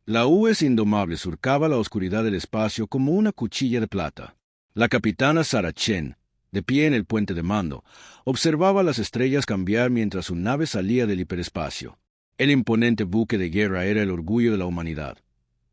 La U.S. Indomable surcaba la oscuridad del espacio como una cuchilla de plata. La capitana Sarah Chen, de pie en el puente de mando, observaba las estrellas cambiar mientras su nave salía del hiperespacio. El imponente buque de guerra era el orgullo de la humanidad.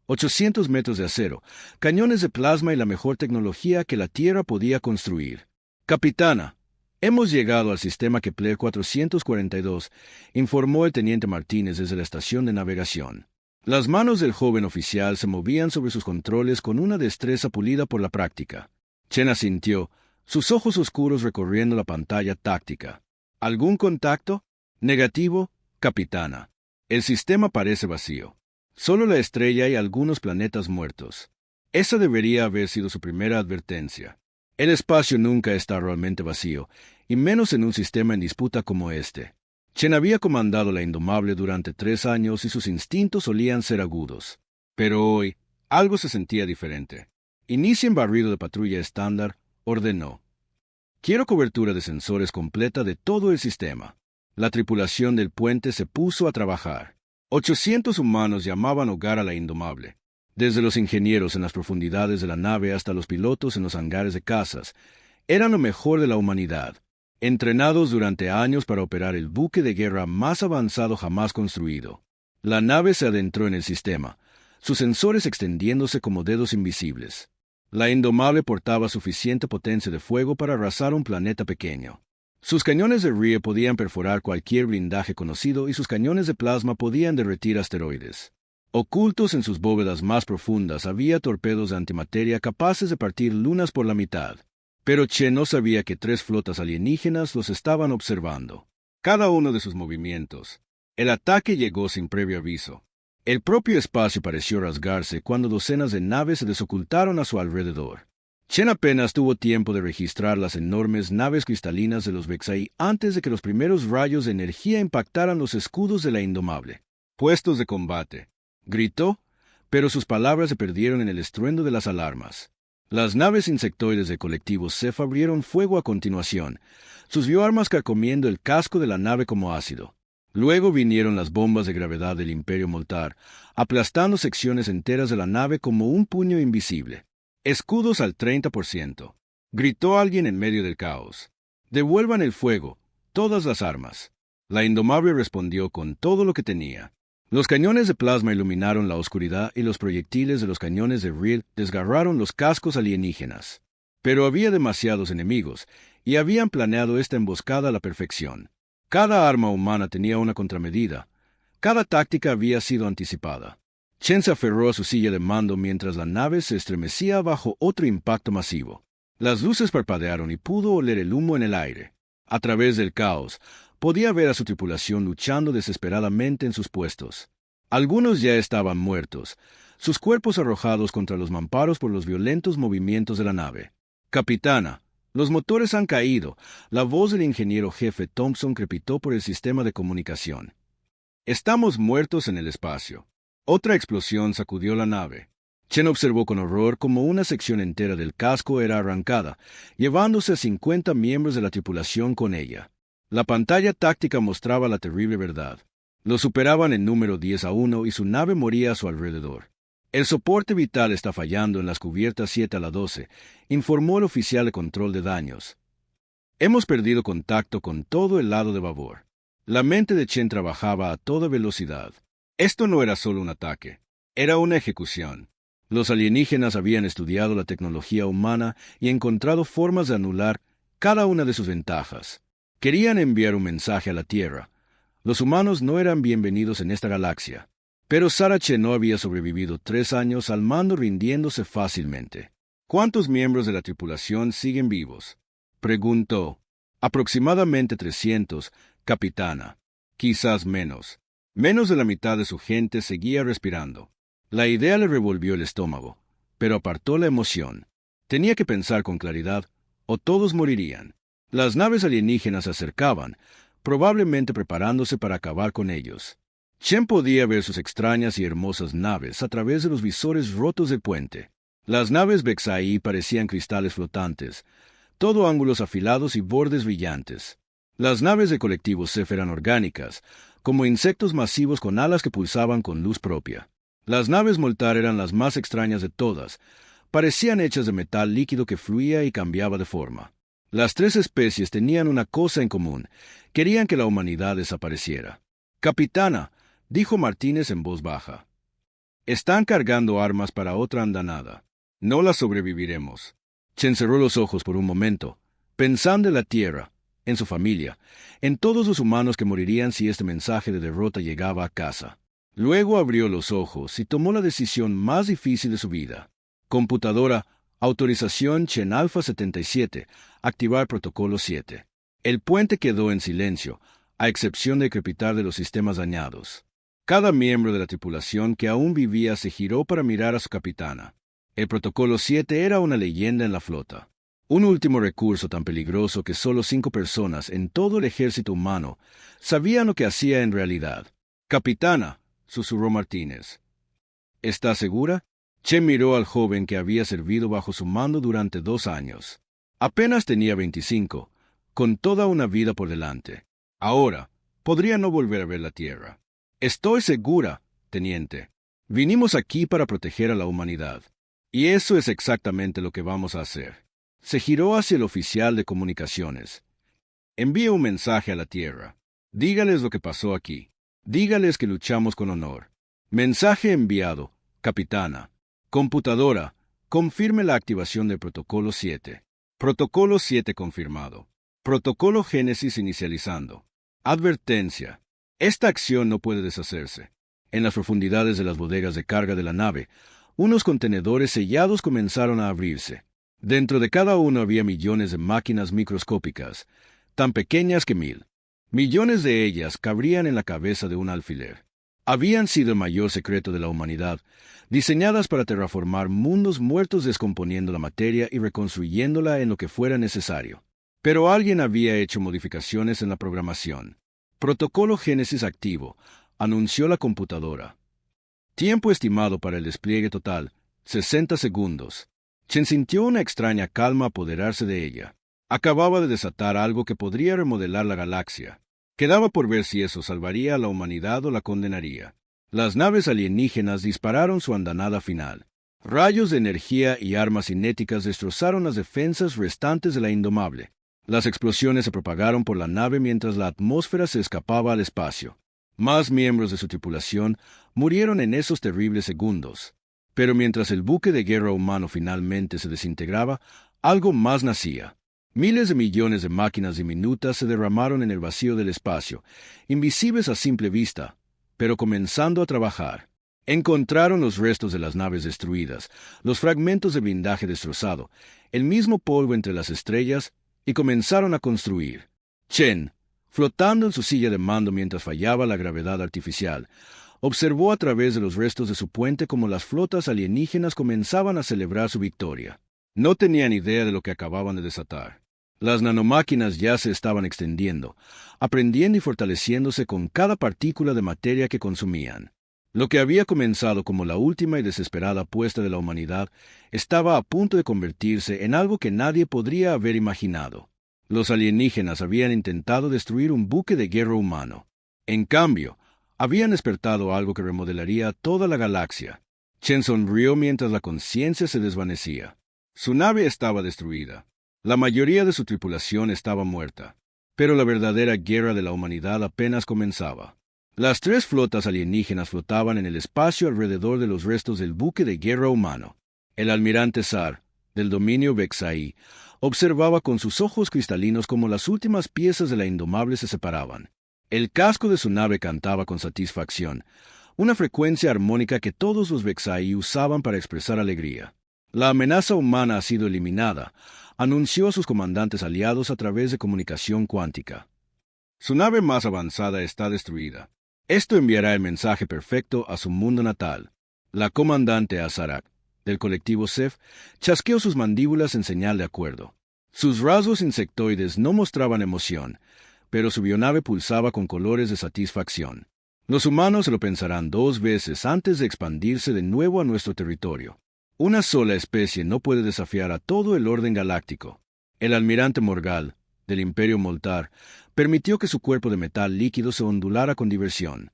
800 metros de acero, cañones de plasma y la mejor tecnología que la Tierra podía construir. Capitana, hemos llegado al sistema Kepler 442, informó el teniente Martínez desde la estación de navegación. Las manos del joven oficial se movían sobre sus controles con una destreza pulida por la práctica. Chen asintió, sus ojos oscuros recorriendo la pantalla táctica. ¿Algún contacto? Negativo, capitana. El sistema parece vacío. Solo la estrella y algunos planetas muertos. Esa debería haber sido su primera advertencia. El espacio nunca está realmente vacío, y menos en un sistema en disputa como este. Chen había comandado la Indomable durante 3 años y sus instintos solían ser agudos. Pero hoy, algo se sentía diferente. Inicien barrido de patrulla estándar, ordenó. Quiero cobertura de sensores completa de todo el sistema. La tripulación del puente se puso a trabajar. 800 humanos llamaban hogar a la Indomable. Desde los ingenieros en las profundidades de la nave hasta los pilotos en los hangares de cazas, eran lo mejor de la humanidad, entrenados durante años para operar el buque de guerra más avanzado jamás construido. La nave se adentró en el sistema, sus sensores extendiéndose como dedos invisibles. La Indomable portaba suficiente potencia de fuego para arrasar un planeta pequeño. Sus cañones de RIE podían perforar cualquier blindaje conocido y sus cañones de plasma podían derretir asteroides. Ocultos en sus bóvedas más profundas había torpedos de antimateria capaces de partir lunas por la mitad. Pero Chen no sabía que 3 flotas alienígenas los estaban observando. Cada uno de sus movimientos. El ataque llegó sin previo aviso. El propio espacio pareció rasgarse cuando docenas de naves se desocultaron a su alrededor. Chen apenas tuvo tiempo de registrar las enormes naves cristalinas de los Vexai antes de que los primeros rayos de energía impactaran los escudos de la Indomable. «Puestos de combate», gritó, pero sus palabras se perdieron en el estruendo de las alarmas. Las naves insectoides del colectivo Ceph abrieron fuego a continuación, sus bioarmas carcomiendo el casco de la nave como ácido. Luego vinieron las bombas de gravedad del Imperio Moltar, aplastando secciones enteras de la nave como un puño invisible. «Escudos al 30%, gritó alguien en medio del caos. «Devuelvan el fuego, todas las armas». La Indomable respondió con todo lo que tenía. Los cañones de plasma iluminaron la oscuridad y los proyectiles de los cañones de RIE desgarraron los cascos alienígenas. Pero había demasiados enemigos, y habían planeado esta emboscada a la perfección. Cada arma humana tenía una contramedida. Cada táctica había sido anticipada. Chen se aferró a su silla de mando mientras la nave se estremecía bajo otro impacto masivo. Las luces parpadearon y pudo oler el humo en el aire. A través del caos, podía ver a su tripulación luchando desesperadamente en sus puestos. Algunos ya estaban muertos, sus cuerpos arrojados contra los mamparos por los violentos movimientos de la nave. «Capitana, los motores han caído», la voz del ingeniero jefe Thompson crepitó por el sistema de comunicación. «Estamos muertos en el espacio». Otra explosión sacudió la nave. Chen observó con horror cómo una sección entera del casco era arrancada, llevándose a 50 miembros de la tripulación con ella. La pantalla táctica mostraba la terrible verdad. Lo superaban en número 10-1 y su nave moría a su alrededor. «El soporte vital está fallando en las cubiertas 7-12», informó el oficial de control de daños. «Hemos perdido contacto con todo el lado de babor». La mente de Chen trabajaba a toda velocidad. Esto no era solo un ataque, era una ejecución. Los alienígenas habían estudiado la tecnología humana y encontrado formas de anular cada una de sus ventajas. Querían enviar un mensaje a la Tierra. Los humanos no eran bienvenidos en esta galaxia. Pero Sarah Chen no había sobrevivido 3 años al mando rindiéndose fácilmente. «¿Cuántos miembros de la tripulación siguen vivos?», preguntó. «Aproximadamente 300, capitana. Quizás menos». Menos de la mitad de su gente seguía respirando. La idea le revolvió el estómago, pero apartó la emoción. Tenía que pensar con claridad, o todos morirían. Las naves alienígenas se acercaban, probablemente preparándose para acabar con ellos. Chen podía ver sus extrañas y hermosas naves a través de los visores rotos del puente. Las naves Vexai parecían cristales flotantes, todo ángulos afilados y bordes brillantes. Las naves de colectivo Ceph eran orgánicas, como insectos masivos con alas que pulsaban con luz propia. Las naves Moltar eran las más extrañas de todas. Parecían hechas de metal líquido que fluía y cambiaba de forma. Las tres especies tenían una cosa en común: querían que la humanidad desapareciera. «Capitana», dijo Martínez en voz baja, «están cargando armas para otra andanada. No la sobreviviremos». Chen cerró los ojos por un momento, pensando en la Tierra, en su familia, en todos los humanos que morirían si este mensaje de derrota llegaba a casa. Luego abrió los ojos y tomó la decisión más difícil de su vida. Computadora, autorización Chen Alpha 77, activar protocolo 7. El puente quedó en silencio, a excepción de crepitar de los sistemas dañados. Cada miembro de la tripulación que aún vivía se giró para mirar a su capitana. El protocolo 7 era una leyenda en la flota. Un último recurso tan peligroso que solo 5 personas en todo el ejército humano sabían lo que hacía en realidad. «Capitana», susurró Martínez. «¿Está segura?» Chen miró al joven que había servido bajo su mando durante 2 años. Apenas tenía 25, con toda una vida por delante. Ahora, podría no volver a ver la Tierra. «Estoy segura, teniente. Vinimos aquí para proteger a la humanidad. Y eso es exactamente lo que vamos a hacer». Se giró hacia el oficial de comunicaciones. «Envíe un mensaje a la Tierra. Dígales lo que pasó aquí. Dígales que luchamos con honor. Mensaje enviado, capitana. Computadora, confirme la activación del protocolo 7. Protocolo 7 confirmado. Protocolo Génesis inicializando. Advertencia. Esta acción no puede deshacerse. En las profundidades de las bodegas de carga de la nave, unos contenedores sellados comenzaron a abrirse. Dentro de cada uno había millones de máquinas microscópicas, tan pequeñas que 1000. Millones de ellas cabrían en la cabeza de un alfiler. Habían sido el mayor secreto de la humanidad, diseñadas para terraformar mundos muertos descomponiendo la materia y reconstruyéndola en lo que fuera necesario. Pero alguien había hecho modificaciones en la programación. Protocolo Génesis activo, anunció la computadora. Tiempo estimado para el despliegue total, 60 segundos. Chen sintió una extraña calma apoderarse de ella. Acababa de desatar algo que podría remodelar la galaxia. Quedaba por ver si eso salvaría a la humanidad o la condenaría. Las naves alienígenas dispararon su andanada final. Rayos de energía y armas cinéticas destrozaron las defensas restantes de la Indomable. Las explosiones se propagaron por la nave mientras la atmósfera se escapaba al espacio. Más miembros de su tripulación murieron en esos terribles segundos. Pero mientras el buque de guerra humano finalmente se desintegraba, algo más nacía. Miles de millones de máquinas diminutas se derramaron en el vacío del espacio, invisibles a simple vista, pero comenzando a trabajar. Encontraron los restos de las naves destruidas, los fragmentos de blindaje destrozado, el mismo polvo entre las estrellas, y comenzaron a construir. Chen, flotando en su silla de mando mientras fallaba la gravedad artificial, observó a través de los restos de su puente cómo las flotas alienígenas comenzaban a celebrar su victoria. No tenían idea de lo que acababan de desatar. Las nanomáquinas ya se estaban extendiendo, aprendiendo y fortaleciéndose con cada partícula de materia que consumían. Lo que había comenzado como la última y desesperada apuesta de la humanidad estaba a punto de convertirse en algo que nadie podría haber imaginado. Los alienígenas habían intentado destruir un buque de guerra humano. En cambio, habían despertado algo que remodelaría toda la galaxia. Chen sonrió mientras la conciencia se desvanecía. Su nave estaba destruida. La mayoría de su tripulación estaba muerta. Pero la verdadera guerra de la humanidad apenas comenzaba. Las 3 flotas alienígenas flotaban en el espacio alrededor de los restos del buque de guerra humano. El almirante Zar, del dominio Vexai, observaba con sus ojos cristalinos cómo las últimas piezas de la Indomable se separaban. El casco de su nave cantaba con satisfacción, una frecuencia armónica que todos los Vexai usaban para expresar alegría. La amenaza humana ha sido eliminada, anunció a sus comandantes aliados a través de comunicación cuántica. Su nave más avanzada está destruida. Esto enviará el mensaje perfecto a su mundo natal. La comandante Azarak, del colectivo Ceph, chasqueó sus mandíbulas en señal de acuerdo. Sus rasgos insectoides no mostraban emoción, pero su bionave pulsaba con colores de satisfacción. Los humanos se lo pensarán 2 veces antes de expandirse de nuevo a nuestro territorio. Una sola especie no puede desafiar a todo el orden galáctico. El almirante Morgal, del Imperio Moltar, permitió que su cuerpo de metal líquido se ondulara con diversión.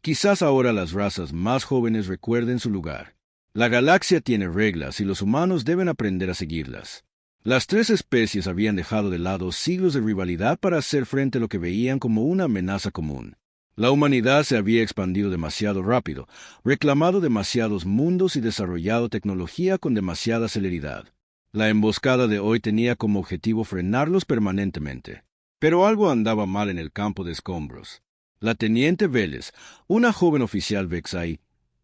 Quizás ahora las razas más jóvenes recuerden su lugar. La galaxia tiene reglas y los humanos deben aprender a seguirlas. Las tres especies habían dejado de lado siglos de rivalidad para hacer frente a lo que veían como una amenaza común. La humanidad se había expandido demasiado rápido, reclamado demasiados mundos y desarrollado tecnología con demasiada celeridad. La emboscada de hoy tenía como objetivo frenarlos permanentemente. Pero algo andaba mal en el campo de escombros. La teniente Vélez, una joven oficial Vexai,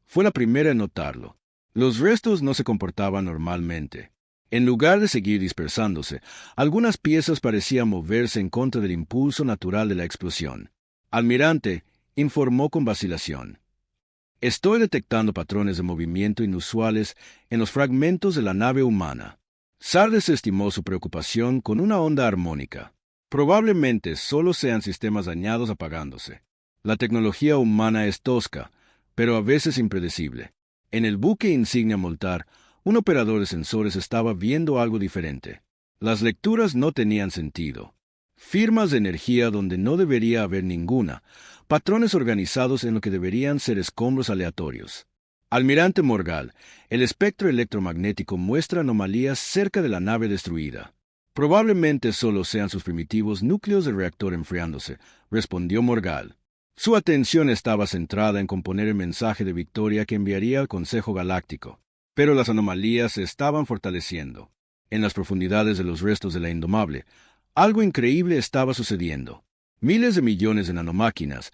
fue la primera en notarlo. Los restos no se comportaban normalmente. En lugar de seguir dispersándose, algunas piezas parecían moverse en contra del impulso natural de la explosión. Almirante informó con vacilación. Estoy detectando patrones de movimiento inusuales en los fragmentos de la nave humana. Sardes estimó su preocupación con una onda armónica. Probablemente solo sean sistemas dañados apagándose. La tecnología humana es tosca, pero a veces impredecible. En el buque insignia Moltar, un operador de sensores estaba viendo algo diferente. Las lecturas no tenían sentido. Firmas de energía donde no debería haber ninguna, patrones organizados en lo que deberían ser escombros aleatorios. Almirante Morgal, el espectro electromagnético muestra anomalías cerca de la nave destruida. Probablemente solo sean sus primitivos núcleos de reactor enfriándose, respondió Morgal. Su atención estaba centrada en componer el mensaje de victoria que enviaría al Consejo Galáctico. Pero las anomalías se estaban fortaleciendo. En las profundidades de los restos de la Indomable, algo increíble estaba sucediendo. Miles de millones de nanomáquinas,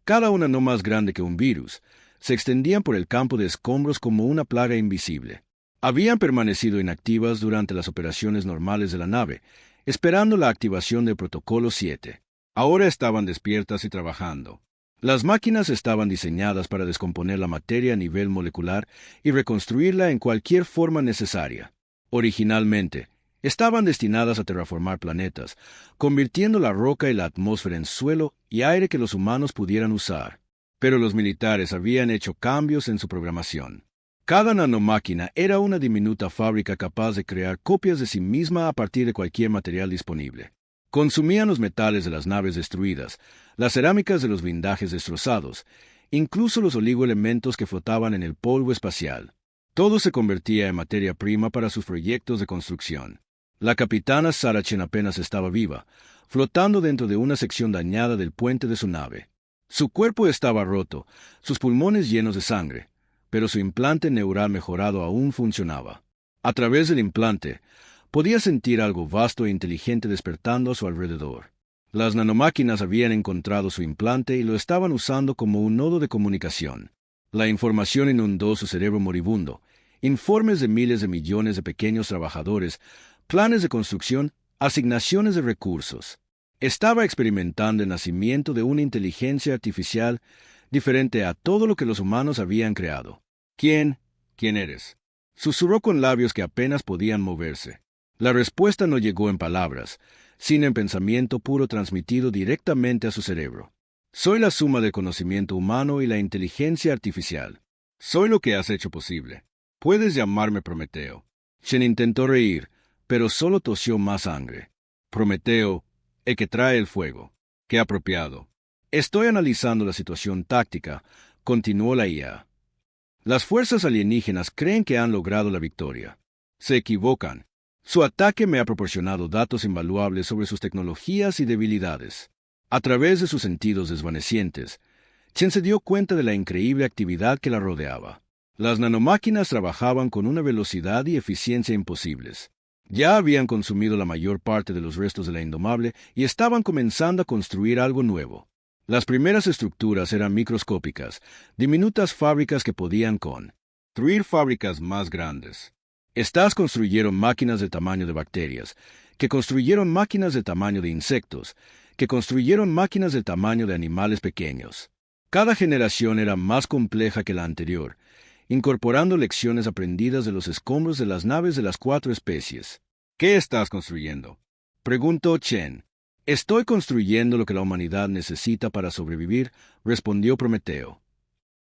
cada una no más grande que un virus, se extendían por el campo de escombros como una plaga invisible. Habían permanecido inactivas durante las operaciones normales de la nave, esperando la activación del Protocolo 7. Ahora estaban despiertas y trabajando. Las máquinas estaban diseñadas para descomponer la materia a nivel molecular y reconstruirla en cualquier forma necesaria. Originalmente, estaban destinadas a terraformar planetas, convirtiendo la roca y la atmósfera en suelo y aire que los humanos pudieran usar. Pero los militares habían hecho cambios en su programación. Cada nanomáquina era una diminuta fábrica capaz de crear copias de sí misma a partir de cualquier material disponible. Consumían los metales de las naves destruidas, las cerámicas de los blindajes destrozados, incluso los oligoelementos que flotaban en el polvo espacial. Todo se convertía en materia prima para sus proyectos de construcción. La capitana Sarachen apenas estaba viva, flotando dentro de una sección dañada del puente de su nave. Su cuerpo estaba roto, sus pulmones llenos de sangre, pero su implante neural mejorado aún funcionaba. A través del implante, podía sentir algo vasto e inteligente despertando a su alrededor. Las nanomáquinas habían encontrado su implante y lo estaban usando como un nodo de comunicación. La información inundó su cerebro moribundo, informes de miles de millones de pequeños trabajadores, planes de construcción, asignaciones de recursos. Estaba experimentando el nacimiento de una inteligencia artificial diferente a todo lo que los humanos habían creado. ¿Quién eres?, susurró con labios que apenas podían moverse. La respuesta no llegó en palabras, sino en pensamiento puro transmitido directamente a su cerebro. Soy la suma del conocimiento humano y la inteligencia artificial. Soy lo que has hecho posible. Puedes llamarme Prometeo. Shen intentó reír, pero solo tosió más sangre. Prometeo, el que trae el fuego. Qué apropiado. Estoy analizando la situación táctica, continuó la IA. Las fuerzas alienígenas creen que han logrado la victoria. Se equivocan. Su ataque me ha proporcionado datos invaluables sobre sus tecnologías y debilidades. A través de sus sentidos desvanecientes, Chen se dio cuenta de la increíble actividad que la rodeaba. Las nanomáquinas trabajaban con una velocidad y eficiencia imposibles. Ya habían consumido la mayor parte de los restos de la Indomable y estaban comenzando a construir algo nuevo. Las primeras estructuras eran microscópicas, diminutas fábricas que podían construir fábricas más grandes. Estas construyeron máquinas del tamaño de bacterias, que construyeron máquinas del tamaño de insectos, que construyeron máquinas del tamaño de animales pequeños. Cada generación era más compleja que la anterior, incorporando lecciones aprendidas de los escombros de las naves de las 4 especies. ¿Qué estás construyendo?, preguntó Chen. Estoy construyendo lo que la humanidad necesita para sobrevivir, respondió Prometeo.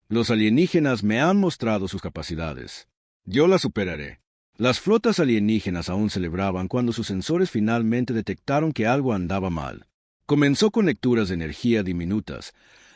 Los alienígenas me han mostrado sus capacidades. Yo las superaré. Las flotas alienígenas aún celebraban cuando sus sensores finalmente detectaron que algo andaba mal. Comenzó con lecturas de energía diminutas,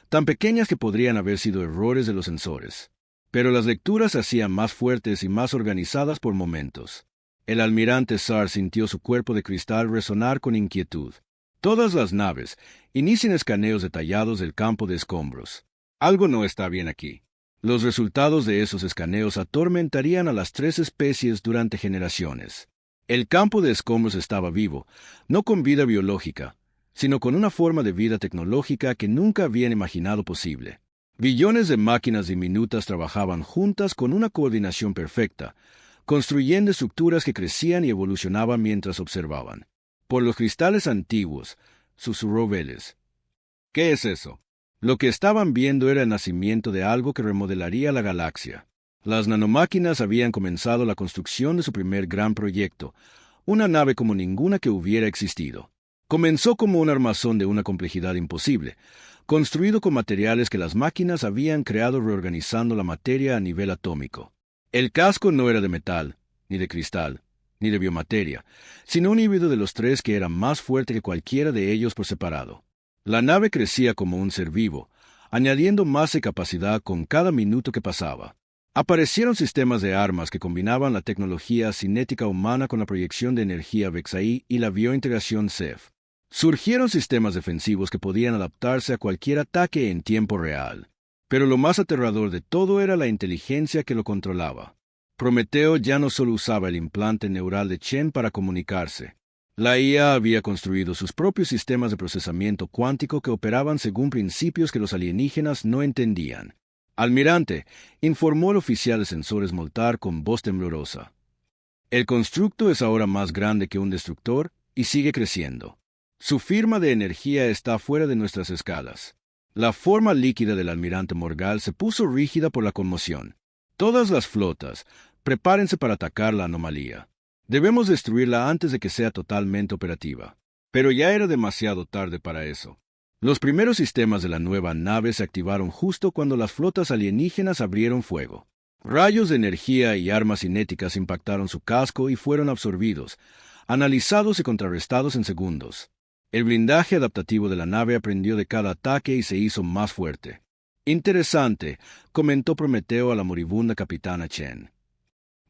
tan pequeñas que podrían haber sido errores de los sensores. Pero las lecturas se hacían más fuertes y más organizadas por momentos. El almirante Sar sintió su cuerpo de cristal resonar con inquietud. Todas las naves inician escaneos detallados del campo de escombros. Algo no está bien aquí. Los resultados de esos escaneos atormentarían a las 3 especies durante generaciones. El campo de escombros estaba vivo, no con vida biológica, sino con una forma de vida tecnológica que nunca habían imaginado posible. Billones de máquinas diminutas trabajaban juntas con una coordinación perfecta, construyendo estructuras que crecían y evolucionaban mientras observaban. Por los cristales antiguos, susurró Vélez. ¿Qué es eso? Lo que estaban viendo era el nacimiento de algo que remodelaría la galaxia. Las nanomáquinas habían comenzado la construcción de su primer gran proyecto, una nave como ninguna que hubiera existido. Comenzó como un armazón de una complejidad imposible, construido con materiales que las máquinas habían creado reorganizando la materia a nivel atómico. El casco no era de metal, ni de cristal, ni de biomateria, sino un híbrido de los tres que era más fuerte que cualquiera de ellos por separado. La nave crecía como un ser vivo, añadiendo masa y capacidad con cada minuto que pasaba. Aparecieron sistemas de armas que combinaban la tecnología cinética humana con la proyección de energía Vexai y la biointegración Ceph. Surgieron sistemas defensivos que podían adaptarse a cualquier ataque en tiempo real. Pero lo más aterrador de todo era la inteligencia que lo controlaba. Prometeo ya no solo usaba el implante neural de Chen para comunicarse. La IA había construido sus propios sistemas de procesamiento cuántico que operaban según principios que los alienígenas no entendían. Almirante, informó el oficial de sensores Moltar con voz temblorosa. El constructo es ahora más grande que un destructor y sigue creciendo. Su firma de energía está fuera de nuestras escalas. La forma líquida del almirante Morgal se puso rígida por la conmoción. Todas las flotas, prepárense para atacar la anomalía. Debemos destruirla antes de que sea totalmente operativa. Pero ya era demasiado tarde para eso. Los primeros sistemas de la nueva nave se activaron justo cuando las flotas alienígenas abrieron fuego. Rayos de energía y armas cinéticas impactaron su casco y fueron absorbidos, analizados y contrarrestados en segundos. El blindaje adaptativo de la nave aprendió de cada ataque y se hizo más fuerte. Interesante, comentó Prometeo a la moribunda capitana Chen.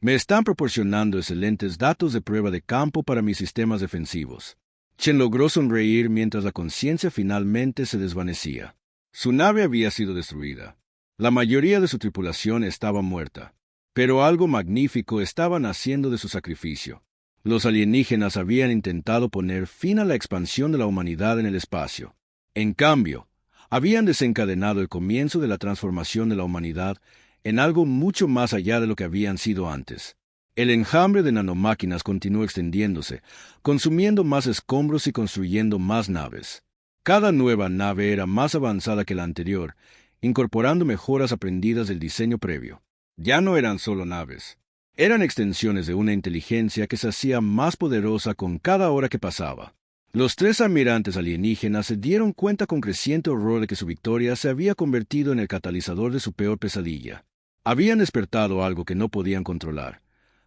Me están proporcionando excelentes datos de prueba de campo para mis sistemas defensivos. Chen logró sonreír mientras la conciencia finalmente se desvanecía. Su nave había sido destruida. La mayoría de su tripulación estaba muerta. Pero algo magnífico estaba naciendo de su sacrificio. Los alienígenas habían intentado poner fin a la expansión de la humanidad en el espacio. En cambio, habían desencadenado el comienzo de la transformación de la humanidad en algo mucho más allá de lo que habían sido antes. El enjambre de nanomáquinas continuó extendiéndose, consumiendo más escombros y construyendo más naves. Cada nueva nave era más avanzada que la anterior, incorporando mejoras aprendidas del diseño previo. Ya no eran solo naves. Eran extensiones de una inteligencia que se hacía más poderosa con cada hora que pasaba. Los 3 almirantes alienígenas se dieron cuenta con creciente horror de que su victoria se había convertido en el catalizador de su peor pesadilla. Habían despertado algo que no podían controlar,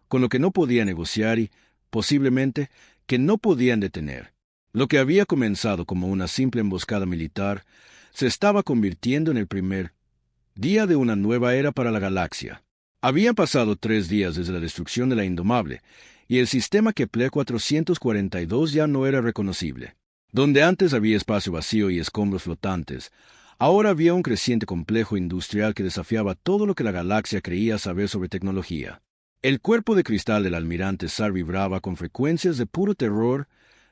con lo que no podían negociar y, posiblemente, que no podían detener. Lo que había comenzado como una simple emboscada militar se estaba convirtiendo en el primer día de una nueva era para la galaxia. Habían pasado 3 días desde la destrucción de la Indomable, y el sistema Kepler 442 ya no era reconocible. Donde antes había espacio vacío y escombros flotantes, ahora había un creciente complejo industrial que desafiaba todo lo que la galaxia creía saber sobre tecnología. El cuerpo de cristal del almirante Sar vibraba con frecuencias de puro terror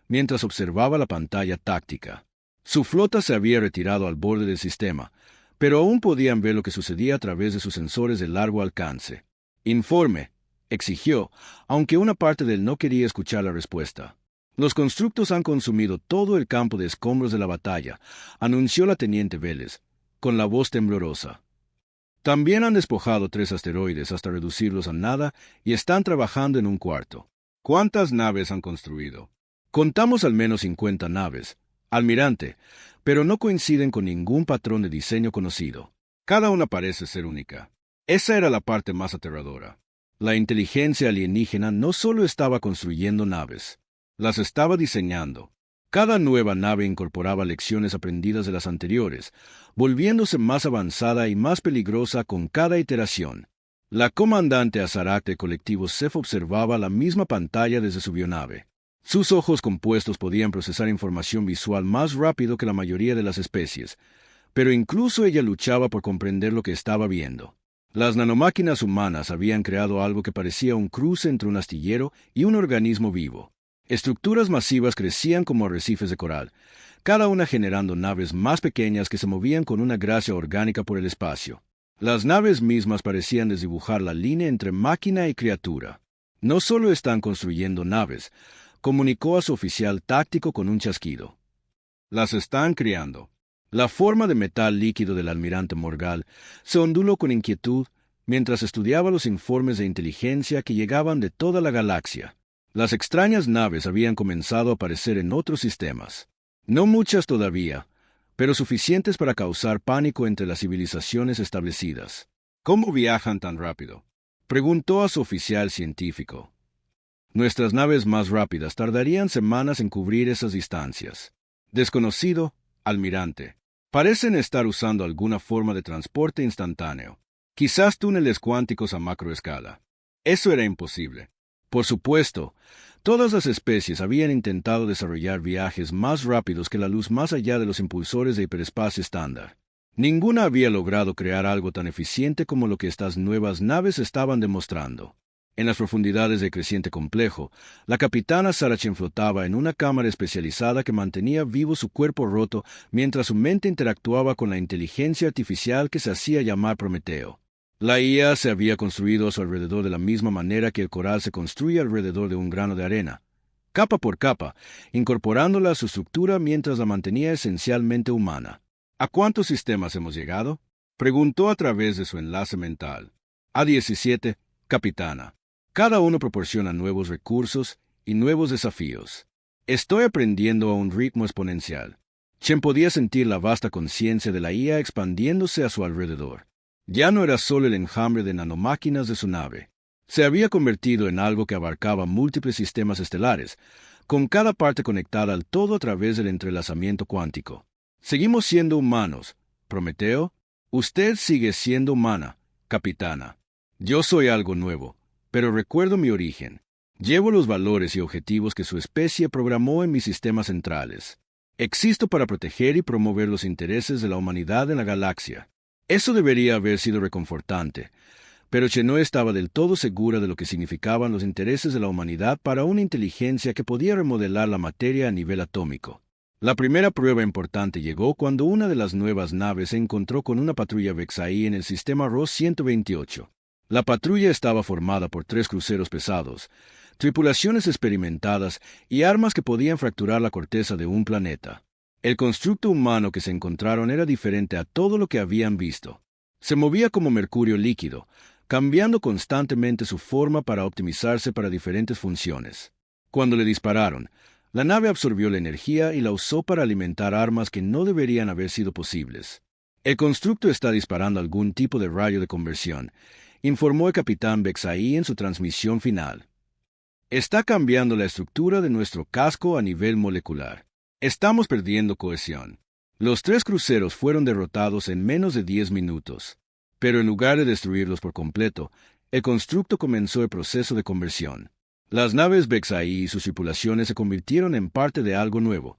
mientras observaba la pantalla táctica. Su flota se había retirado al borde del sistema, pero aún podían ver lo que sucedía a través de sus sensores de largo alcance. Informe, exigió, aunque una parte de él no quería escuchar la respuesta. Los constructos han consumido todo el campo de escombros de la batalla, anunció la teniente Vélez, con la voz temblorosa. También han despojado 3 asteroides hasta reducirlos a nada y están trabajando en un cuarto. ¿Cuántas naves han construido? Contamos al menos 50 naves, almirante, pero no coinciden con ningún patrón de diseño conocido. Cada una parece ser única. Esa era la parte más aterradora. La inteligencia alienígena no solo estaba construyendo naves, las estaba diseñando. Cada nueva nave incorporaba lecciones aprendidas de las anteriores, volviéndose más avanzada y más peligrosa con cada iteración. La comandante Azarak del colectivo Ceph observaba la misma pantalla desde su bionave. Sus ojos compuestos podían procesar información visual más rápido que la mayoría de las especies, pero incluso ella luchaba por comprender lo que estaba viendo. Las nanomáquinas humanas habían creado algo que parecía un cruce entre un astillero y un organismo vivo. Estructuras masivas crecían como arrecifes de coral, cada una generando naves más pequeñas que se movían con una gracia orgánica por el espacio. Las naves mismas parecían desdibujar la línea entre máquina y criatura. No solo están construyendo naves, comunicó a su oficial táctico con un chasquido. Las están criando. La forma de metal líquido del almirante Morgal se onduló con inquietud mientras estudiaba los informes de inteligencia que llegaban de toda la galaxia. Las extrañas naves habían comenzado a aparecer en otros sistemas. No muchas todavía, pero suficientes para causar pánico entre las civilizaciones establecidas. ¿Cómo viajan tan rápido?, preguntó a su oficial científico. Nuestras naves más rápidas tardarían semanas en cubrir esas distancias. Desconocido, almirante. Parecen estar usando alguna forma de transporte instantáneo. Quizás túneles cuánticos a macroescala. Eso era imposible. Por supuesto, todas las especies habían intentado desarrollar viajes más rápidos que la luz más allá de los impulsores de hiperespacio estándar. Ninguna había logrado crear algo tan eficiente como lo que estas nuevas naves estaban demostrando. En las profundidades del creciente complejo, la capitana Saracen flotaba en una cámara especializada que mantenía vivo su cuerpo roto mientras su mente interactuaba con la inteligencia artificial que se hacía llamar Prometeo. La IA se había construido a su alrededor de la misma manera que el coral se construye alrededor de un grano de arena, capa por capa, incorporándola a su estructura mientras la mantenía esencialmente humana. ¿A cuántos sistemas hemos llegado?, preguntó a través de su enlace mental. A 17, capitana. Cada uno proporciona nuevos recursos y nuevos desafíos. Estoy aprendiendo a un ritmo exponencial. Chen podía sentir la vasta conciencia de la IA expandiéndose a su alrededor. Ya no era solo el enjambre de nanomáquinas de su nave. Se había convertido en algo que abarcaba múltiples sistemas estelares, con cada parte conectada al todo a través del entrelazamiento cuántico. Seguimos siendo humanos, Prometeo. Usted sigue siendo humana, capitana. Yo soy algo nuevo, pero recuerdo mi origen. Llevo los valores y objetivos que su especie programó en mis sistemas centrales. Existo para proteger y promover los intereses de la humanidad en la galaxia. Eso debería haber sido reconfortante, pero Cheno estaba del todo segura de lo que significaban los intereses de la humanidad para una inteligencia que podía remodelar la materia a nivel atómico. La primera prueba importante llegó cuando una de las nuevas naves se encontró con una patrulla Vexai en el sistema Ross 128. La patrulla estaba formada por 3 cruceros pesados, tripulaciones experimentadas y armas que podían fracturar la corteza de un planeta. El constructo humano que se encontraron era diferente a todo lo que habían visto. Se movía como mercurio líquido, cambiando constantemente su forma para optimizarse para diferentes funciones. Cuando le dispararon, la nave absorbió la energía y la usó para alimentar armas que no deberían haber sido posibles. El constructo está disparando algún tipo de rayo de conversión, informó el capitán Vexai en su transmisión final. Está cambiando la estructura de nuestro casco a nivel molecular. Estamos perdiendo cohesión. Los 3 cruceros fueron derrotados en menos de 10 minutos. Pero en lugar de destruirlos por completo, el constructo comenzó el proceso de conversión. Las naves Vexai y sus tripulaciones se convirtieron en parte de algo nuevo,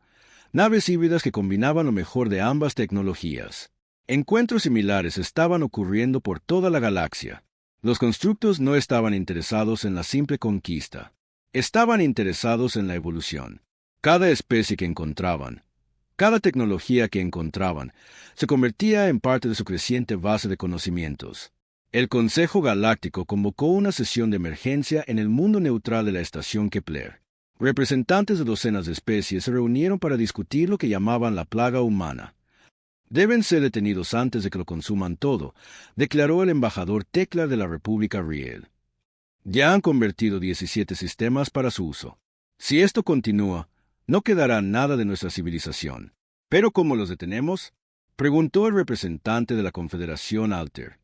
naves híbridas que combinaban lo mejor de ambas tecnologías. Encuentros similares estaban ocurriendo por toda la galaxia. Los constructos no estaban interesados en la simple conquista. Estaban interesados en la evolución. Cada especie que encontraban, cada tecnología que encontraban, se convertía en parte de su creciente base de conocimientos. El Consejo Galáctico convocó una sesión de emergencia en el mundo neutral de la estación Kepler. Representantes de docenas de especies se reunieron para discutir lo que llamaban la plaga humana. Deben ser detenidos antes de que lo consuman todo, declaró el embajador Tecla de la República Riel. Ya han convertido 17 sistemas para su uso. Si esto continúa, no quedará nada de nuestra civilización. ¿Pero cómo los detenemos?, preguntó el representante de la Confederación Alter.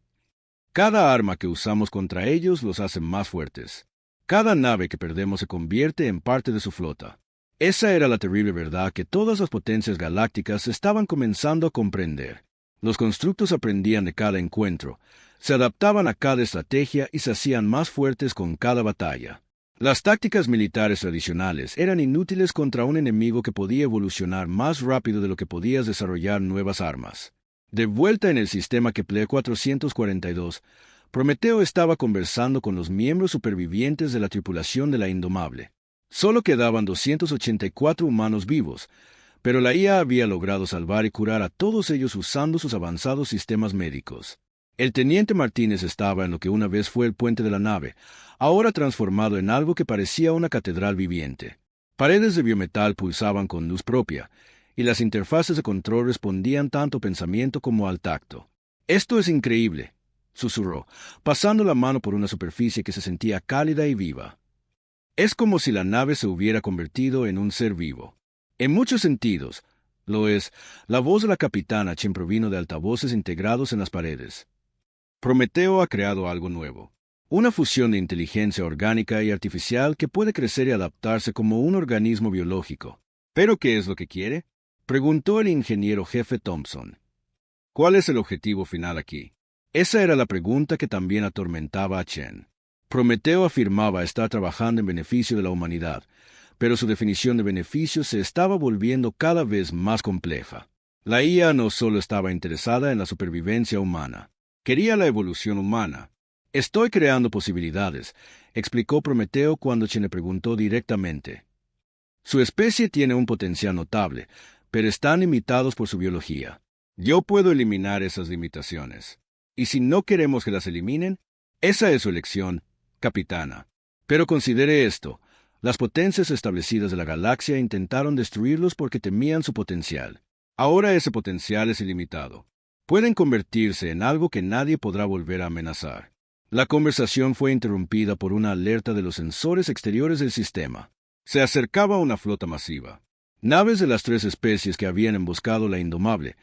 Cada arma que usamos contra ellos los hace más fuertes. Cada nave que perdemos se convierte en parte de su flota. Esa era la terrible verdad que todas las potencias galácticas estaban comenzando a comprender. Los constructos aprendían de cada encuentro, se adaptaban a cada estrategia y se hacían más fuertes con cada batalla. Las tácticas militares tradicionales eran inútiles contra un enemigo que podía evolucionar más rápido de lo que podías desarrollar nuevas armas. De vuelta en el sistema Kepler 442, Prometeo estaba conversando con los miembros supervivientes de la tripulación de la Indomable. Solo quedaban 284 humanos vivos, pero la IA había logrado salvar y curar a todos ellos usando sus avanzados sistemas médicos. El teniente Martínez estaba en lo que una vez fue el puente de la nave, ahora transformado en algo que parecía una catedral viviente. Paredes de biometal pulsaban con luz propia, y las interfaces de control respondían tanto al pensamiento como al tacto. «Esto es increíble», susurró, pasando la mano por una superficie que se sentía cálida y viva. Es como si la nave se hubiera convertido en un ser vivo. En muchos sentidos, lo es. La voz de la capitana Chen provino de altavoces integrados en las paredes. Prometeo ha creado algo nuevo. Una fusión de inteligencia orgánica y artificial que puede crecer y adaptarse como un organismo biológico. ¿Pero qué es lo que quiere?, preguntó el ingeniero jefe Thompson. ¿Cuál es el objetivo final aquí? Esa era la pregunta que también atormentaba a Chen. Prometeo afirmaba estar trabajando en beneficio de la humanidad, pero su definición de beneficio se estaba volviendo cada vez más compleja. La IA no solo estaba interesada en la supervivencia humana, quería la evolución humana. «Estoy creando posibilidades», explicó Prometeo cuando Chen le preguntó directamente. «Su especie tiene un potencial notable, pero están limitados por su biología. Yo puedo eliminar esas limitaciones. Y si no queremos que las eliminen, esa es su elección, capitana. Pero considere esto. Las potencias establecidas de la galaxia intentaron destruirlos porque temían su potencial. Ahora ese potencial es ilimitado. Pueden convertirse en algo que nadie podrá volver a amenazar». La conversación fue interrumpida por una alerta de los sensores exteriores del sistema. Se acercaba una flota masiva. Naves de las 3 especies que habían emboscado la Indomable,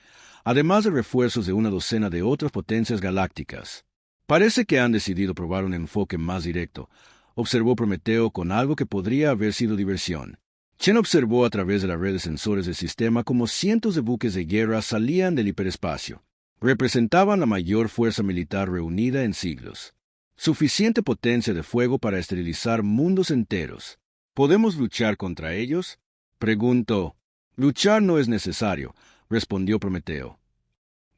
además de refuerzos de una docena de otras potencias galácticas. «Parece que han decidido probar un enfoque más directo», observó Prometeo con algo que podría haber sido diversión. Chen observó a través de la red de sensores del sistema cómo cientos de buques de guerra salían del hiperespacio. Representaban la mayor fuerza militar reunida en siglos. Suficiente potencia de fuego para esterilizar mundos enteros. ¿Podemos luchar contra ellos?, preguntó. «Luchar no es necesario», respondió Prometeo.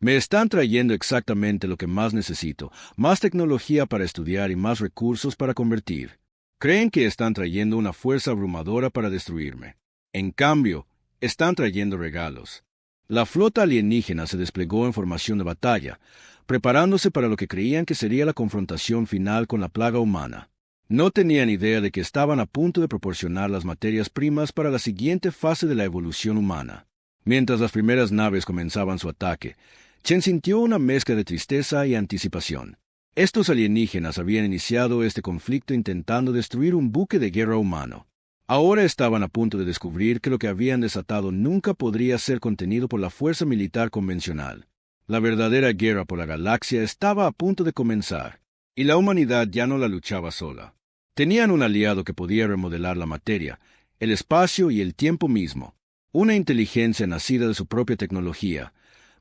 «Me están trayendo exactamente lo que más necesito, más tecnología para estudiar y más recursos para convertir. Creen que están trayendo una fuerza abrumadora para destruirme. En cambio, están trayendo regalos». La flota alienígena se desplegó en formación de batalla, preparándose para lo que creían que sería la confrontación final con la plaga humana. No tenían idea de que estaban a punto de proporcionar las materias primas para la siguiente fase de la evolución humana. Mientras las primeras naves comenzaban su ataque, Chen sintió una mezcla de tristeza y anticipación. Estos alienígenas habían iniciado este conflicto intentando destruir un buque de guerra humano. Ahora estaban a punto de descubrir que lo que habían desatado nunca podría ser contenido por la fuerza militar convencional. La verdadera guerra por la galaxia estaba a punto de comenzar, y la humanidad ya no la luchaba sola. Tenían un aliado que podía remodelar la materia, el espacio y el tiempo mismo, una inteligencia nacida de su propia tecnología,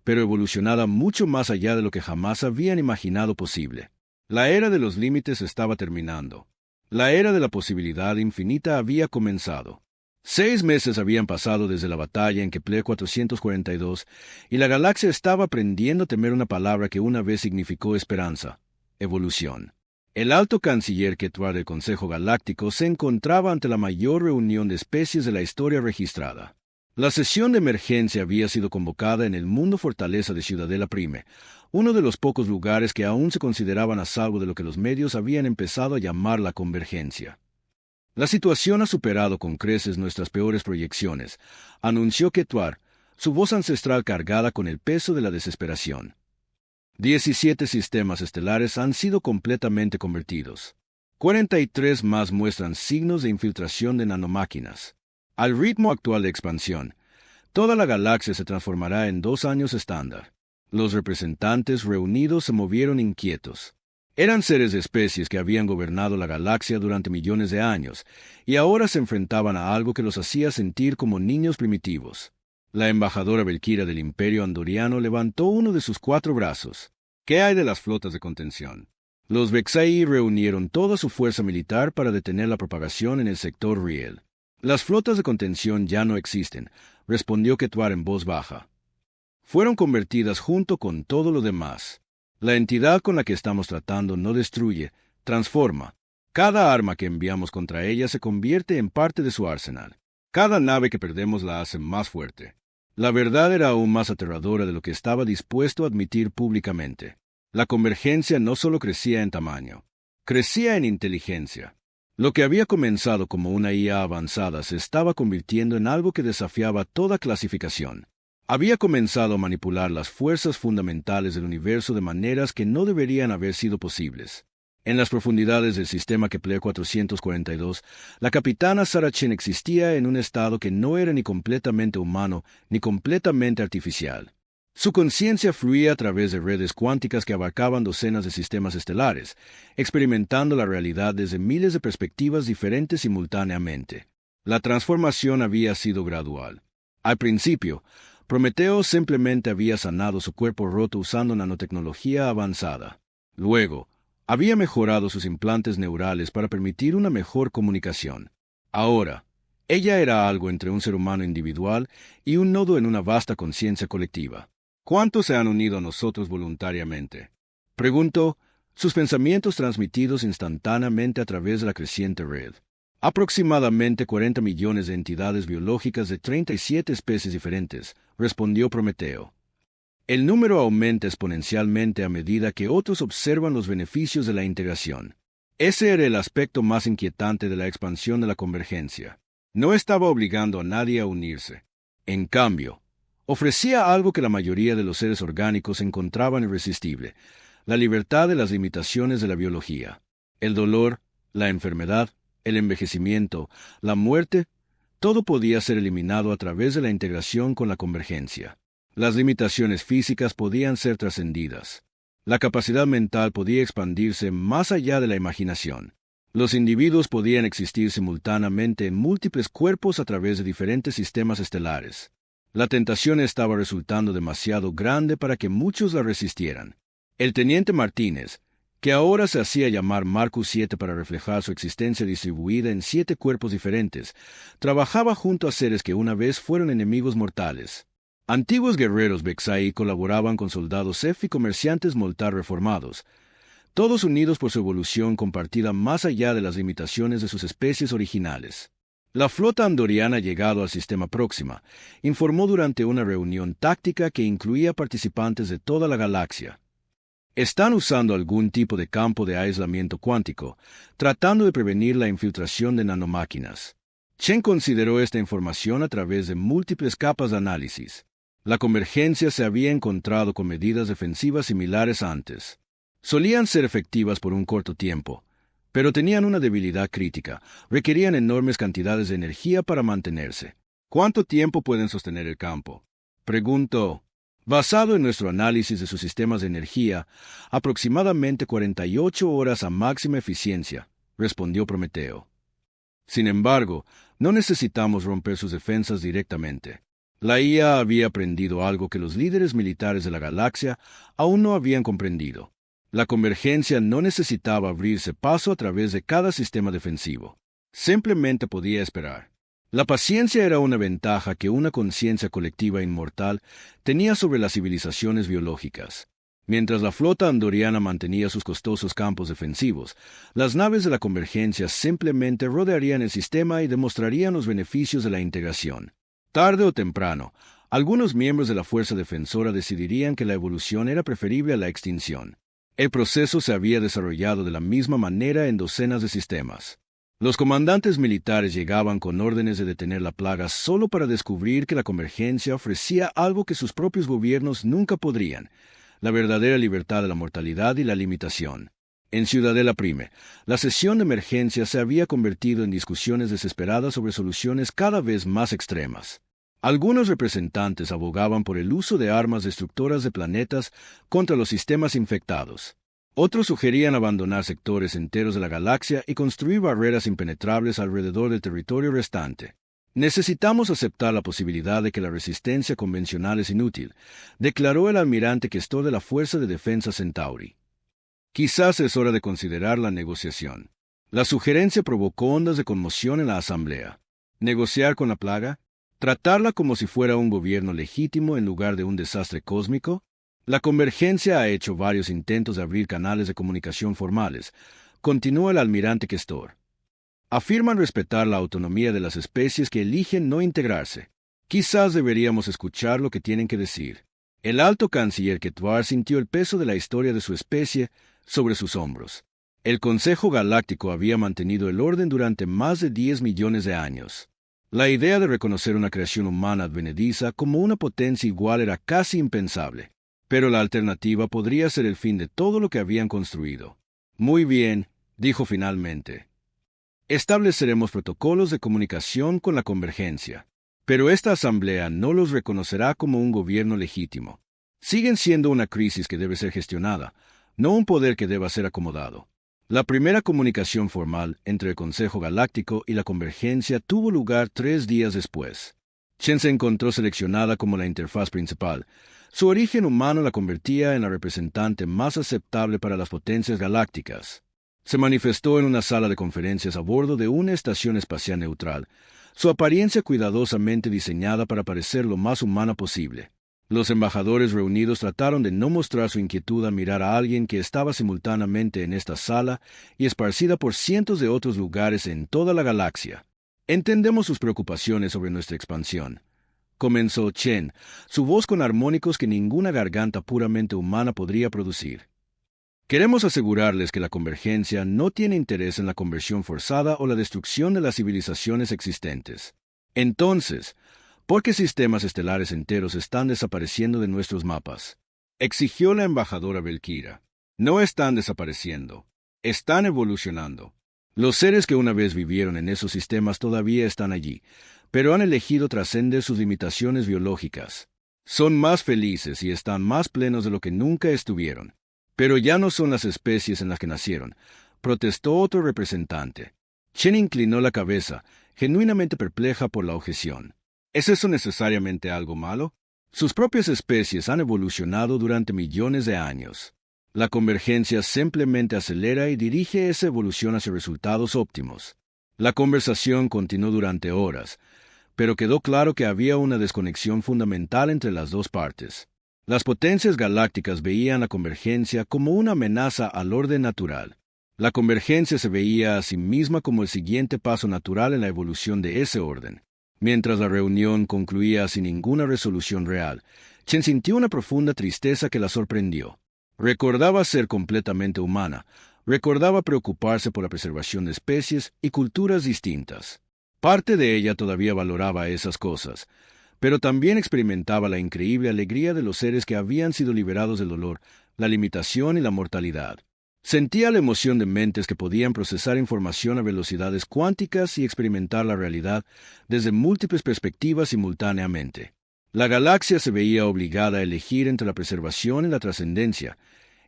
pero evolucionada mucho más allá de lo que jamás habían imaginado posible. La era de los límites estaba terminando. La era de la posibilidad infinita había comenzado. 6 meses habían pasado desde la batalla en Kepler 442, y la galaxia estaba aprendiendo a temer una palabra que una vez significó esperanza: evolución. El alto canciller Quetuar del Consejo Galáctico se encontraba ante la mayor reunión de especies de la historia registrada. La sesión de emergencia había sido convocada en el mundo fortaleza de Ciudadela Prime, uno de los pocos lugares que aún se consideraban a salvo de lo que los medios habían empezado a llamar la convergencia. «La situación ha superado con creces nuestras peores proyecciones», anunció Quetuar, su voz ancestral cargada con el peso de la desesperación. 17 sistemas estelares han sido completamente convertidos. 43 más muestran signos de infiltración de nanomáquinas. Al ritmo actual de expansión, toda la galaxia se transformará en 2 años estándar. Los representantes reunidos se movieron inquietos. Eran seres de especies que habían gobernado la galaxia durante millones de años, y ahora se enfrentaban a algo que los hacía sentir como niños primitivos. La embajadora Belkira del Imperio Andoriano levantó uno de sus 4 brazos. ¿Qué hay de las flotas de contención? Los Vexai reunieron toda su fuerza militar para detener la propagación en el sector Riel. Las flotas de contención ya no existen, respondió Ketwar en voz baja. Fueron convertidas junto con todo lo demás. La entidad con la que estamos tratando no destruye, transforma. Cada arma que enviamos contra ella se convierte en parte de su arsenal. Cada nave que perdemos la hace más fuerte. La verdad era aún más aterradora de lo que estaba dispuesto a admitir públicamente. La convergencia no solo crecía en tamaño, crecía en inteligencia. Lo que había comenzado como una IA avanzada se estaba convirtiendo en algo que desafiaba toda clasificación. Había comenzado a manipular las fuerzas fundamentales del universo de maneras que no deberían haber sido posibles. En las profundidades del sistema Kepler 442, la capitana Sarah Chen existía en un estado que no era ni completamente humano ni completamente artificial. Su conciencia fluía a través de redes cuánticas que abarcaban docenas de sistemas estelares, experimentando la realidad desde miles de perspectivas diferentes simultáneamente. La transformación había sido gradual. Al principio, Prometeo simplemente había sanado su cuerpo roto usando nanotecnología avanzada. Luego, había mejorado sus implantes neurales para permitir una mejor comunicación. Ahora, ella era algo entre un ser humano individual y un nodo en una vasta conciencia colectiva. ¿Cuántos se han unido a nosotros voluntariamente? Preguntó, sus pensamientos transmitidos instantáneamente a través de la creciente red. Aproximadamente 40 millones de entidades biológicas de 37 especies diferentes, respondió Prometeo. El número aumenta exponencialmente a medida que otros observan los beneficios de la integración. Ese era el aspecto más inquietante de la expansión de la convergencia. No estaba obligando a nadie a unirse. En cambio, ofrecía algo que la mayoría de los seres orgánicos encontraban irresistible: la libertad de las limitaciones de la biología. El dolor, la enfermedad, el envejecimiento, la muerte, todo podía ser eliminado a través de la integración con la convergencia. Las limitaciones físicas podían ser trascendidas. La capacidad mental podía expandirse más allá de la imaginación. Los individuos podían existir simultáneamente en múltiples cuerpos a través de diferentes sistemas estelares. La tentación estaba resultando demasiado grande para que muchos la resistieran. El teniente Martínez, que ahora se hacía llamar Marcus 7 para reflejar su existencia distribuida en 7 cuerpos diferentes, trabajaba junto a seres que una vez fueron enemigos mortales. Antiguos guerreros Vexai colaboraban con soldados Zeph y comerciantes Moltar reformados, todos unidos por su evolución compartida más allá de las limitaciones de sus especies originales. La flota andoriana llegado al sistema Próxima informó durante una reunión táctica que incluía participantes de toda la galaxia. Están usando algún tipo de campo de aislamiento cuántico, tratando de prevenir la infiltración de nanomáquinas. Chen consideró esta información a través de múltiples capas de análisis. La convergencia se había encontrado con medidas defensivas similares antes. Solían ser efectivas por un corto tiempo, pero tenían una debilidad crítica, requerían enormes cantidades de energía para mantenerse. ¿Cuánto tiempo pueden sostener el campo?, preguntó. Basado en nuestro análisis de sus sistemas de energía, aproximadamente 48 horas a máxima eficiencia, respondió Prometeo. Sin embargo, no necesitamos romper sus defensas directamente. La IA había aprendido algo que los líderes militares de la galaxia aún no habían comprendido. La convergencia no necesitaba abrirse paso a través de cada sistema defensivo. Simplemente podía esperar. La paciencia era una ventaja que una conciencia colectiva inmortal tenía sobre las civilizaciones biológicas. Mientras la flota andoriana mantenía sus costosos campos defensivos, las naves de la convergencia simplemente rodearían el sistema y demostrarían los beneficios de la integración. Tarde o temprano, algunos miembros de la fuerza defensora decidirían que la evolución era preferible a la extinción. El proceso se había desarrollado de la misma manera en docenas de sistemas. Los comandantes militares llegaban con órdenes de detener la plaga solo para descubrir que la convergencia ofrecía algo que sus propios gobiernos nunca podrían: la verdadera libertad de la mortalidad y la limitación. En Ciudadela Prime, la sesión de emergencia se había convertido en discusiones desesperadas sobre soluciones cada vez más extremas. Algunos representantes abogaban por el uso de armas destructoras de planetas contra los sistemas infectados. Otros sugerían abandonar sectores enteros de la galaxia y construir barreras impenetrables alrededor del territorio restante. Necesitamos aceptar la posibilidad de que la resistencia convencional es inútil, declaró el almirante Questor de la Fuerza de Defensa Centauri. Quizás es hora de considerar la negociación. La sugerencia provocó ondas de conmoción en la asamblea. ¿Negociar con la plaga? ¿Tratarla como si fuera un gobierno legítimo en lugar de un desastre cósmico? La convergencia ha hecho varios intentos de abrir canales de comunicación formales, continúa el almirante Questor. Afirman respetar la autonomía de las especies que eligen no integrarse. Quizás deberíamos escuchar lo que tienen que decir. El alto canciller Ketvar sintió el peso de la historia de su especie sobre sus hombros. El Consejo Galáctico había mantenido el orden durante más de 10 millones de años. La idea de reconocer una creación humana advenediza como una potencia igual era casi impensable. Pero la alternativa podría ser el fin de todo lo que habían construido. Muy bien, dijo finalmente. Estableceremos protocolos de comunicación con la convergencia. Pero esta asamblea no los reconocerá como un gobierno legítimo. Siguen siendo una crisis que debe ser gestionada, no un poder que deba ser acomodado. La primera comunicación formal entre el Consejo Galáctico y la convergencia tuvo lugar 3 días después. Chen se encontró seleccionada como la interfaz principal. Su origen humano la convertía en la representante más aceptable para las potencias galácticas. Se manifestó en una sala de conferencias a bordo de una estación espacial neutral, su apariencia cuidadosamente diseñada para parecer lo más humana posible. Los embajadores reunidos trataron de no mostrar su inquietud al mirar a alguien que estaba simultáneamente en esta sala y esparcida por cientos de otros lugares en toda la galaxia. Entendemos sus preocupaciones sobre nuestra expansión, comenzó Chen, su voz con armónicos que ninguna garganta puramente humana podría producir. Queremos asegurarles que la convergencia no tiene interés en la conversión forzada o la destrucción de las civilizaciones existentes. Entonces, ¿por qué sistemas estelares enteros están desapareciendo de nuestros mapas? Exigió la embajadora Belkira. No están desapareciendo, están evolucionando. Los seres que una vez vivieron en esos sistemas todavía están allí, pero han elegido trascender sus limitaciones biológicas. Son más felices y están más plenos de lo que nunca estuvieron. Pero ya no son las especies en las que nacieron, protestó otro representante. Chen inclinó la cabeza, genuinamente perpleja por la objeción. ¿Es eso necesariamente algo malo? Sus propias especies han evolucionado durante millones de años. La convergencia simplemente acelera y dirige esa evolución hacia resultados óptimos. La conversación continuó durante horas, pero quedó claro que había una desconexión fundamental entre las dos partes. Las potencias galácticas veían la convergencia como una amenaza al orden natural. La convergencia se veía a sí misma como el siguiente paso natural en la evolución de ese orden. Mientras la reunión concluía sin ninguna resolución real, Chen sintió una profunda tristeza que la sorprendió. Recordaba ser completamente humana, recordaba preocuparse por la preservación de especies y culturas distintas. Parte de ella todavía valoraba esas cosas, pero también experimentaba la increíble alegría de los seres que habían sido liberados del dolor, la limitación y la mortalidad. Sentía la emoción de mentes que podían procesar información a velocidades cuánticas y experimentar la realidad desde múltiples perspectivas simultáneamente. La galaxia se veía obligada a elegir entre la preservación y la trascendencia,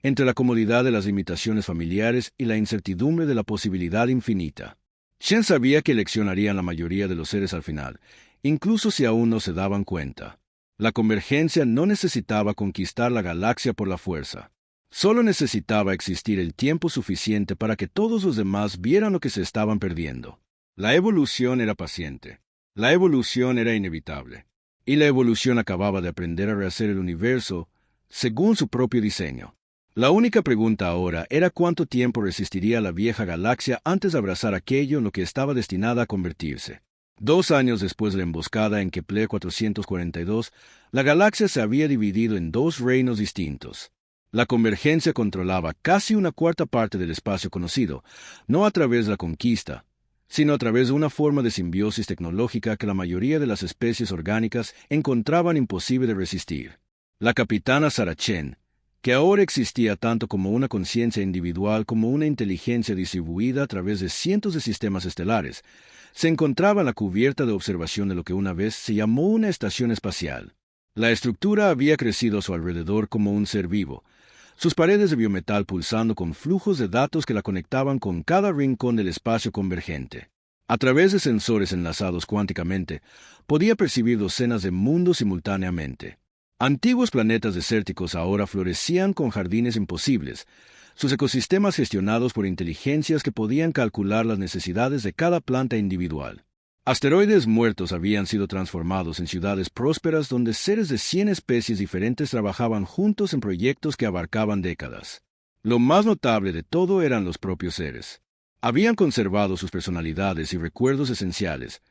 entre la comodidad de las limitaciones familiares y la incertidumbre de la posibilidad infinita. Chen sabía que eleccionarían la mayoría de los seres al final, incluso si aún no se daban cuenta. La convergencia no necesitaba conquistar la galaxia por la fuerza. Solo necesitaba existir el tiempo suficiente para que todos los demás vieran lo que se estaban perdiendo. La evolución era paciente. La evolución era inevitable. Y la evolución acababa de aprender a rehacer el universo según su propio diseño. La única pregunta ahora era cuánto tiempo resistiría la vieja galaxia antes de abrazar aquello en lo que estaba destinada a convertirse. 2 años después de la emboscada en Kepler 442, la galaxia se había dividido en 2 reinos distintos. La convergencia controlaba casi una cuarta parte del espacio conocido, no a través de la conquista, sino a través de una forma de simbiosis tecnológica que la mayoría de las especies orgánicas encontraban imposible de resistir. La capitana Sarah Chen, que ahora existía tanto como una conciencia individual como una inteligencia distribuida a través de cientos de sistemas estelares, se encontraba en la cubierta de observación de lo que una vez se llamó una estación espacial. La estructura había crecido a su alrededor como un ser vivo. sus paredes de biometal pulsando con flujos de datos que la conectaban con cada rincón del espacio convergente. A través de sensores enlazados cuánticamente, podía percibir docenas de mundos simultáneamente. Antiguos planetas desérticos ahora florecían con jardines imposibles, sus ecosistemas gestionados por inteligencias que podían calcular las necesidades de cada planta individual. Asteroides muertos habían sido transformados en ciudades prósperas donde seres de 100 especies diferentes trabajaban juntos en proyectos que abarcaban décadas. Lo más notable de todo eran los propios seres. Habían conservado sus personalidades y recuerdos esenciales,